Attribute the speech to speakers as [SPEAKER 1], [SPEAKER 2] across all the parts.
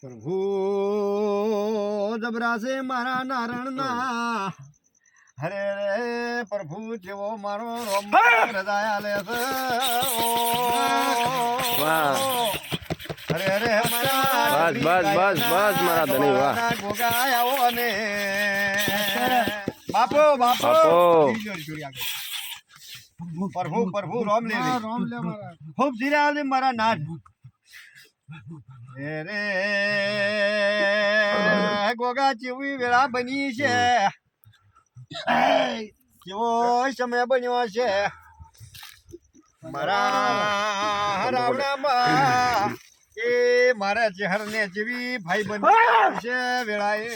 [SPEAKER 1] પ્રભુ જબરાશે મારા નારણના હરે રે પ્રભુ જેવો મારો રોમ હૃદય લે છે હરે હરે મારા
[SPEAKER 2] બસ મારા ધણી વાહ
[SPEAKER 1] ગોગાયાઓ અને બાપો પ્રભુ પ્રભુ રોમ લે મારા ખૂબ ધીરા આવે મારા નાથ રે ગોગા જેવી વેળા બની છે કેવો સમય બન્યો છે મારા રાવણામાં એ મારા ચહેર ને જેવી ભાઈ બની છે વેળાએ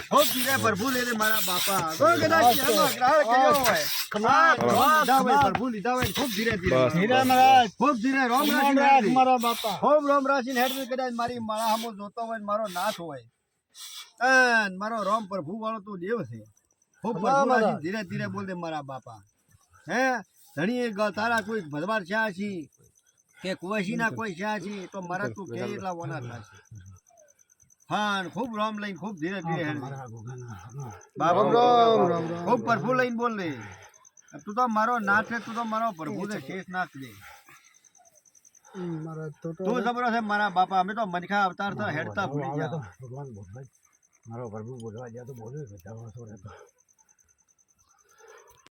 [SPEAKER 1] ખૂબ ધીરે પ્રભુ લે મારા બાપા કદાચ પ્રભુ લીધા હોય ખૂબ ધીરે ખૂબ ધીરે રોમ રાશિ મારા બાપા ખૂબ રોમ રાશિ હેડ કદાચ મારી માળા સામો જોતો હોય મારો નાથ હોય મારો રોમ પ્રભુ વાળો તો દેવ છે ખૂબ ધીરે ધીરે બોલે મારા બાપા હે ધણી તારા કોઈ ભદવાર છે કે કુવાસી ના કોઈ છે તો મારા તું કે એટલા વના થશે હા ખૂબ રોમ લઈને ખૂબ ધીરે ધીરે ખૂબ પ્રભુ લઈને બોલ લે તું તો મારો નાથ છે તું તો મારો પ્રભુ છે શેષ નાથ દે તું જબરો છે મારા બાપા અમે તો મનખા અવતાર તો હેડતા ભૂલી ગયા
[SPEAKER 3] ભગવાન મારો પ્રભુ બોલવા ગયા તો બોલ્યો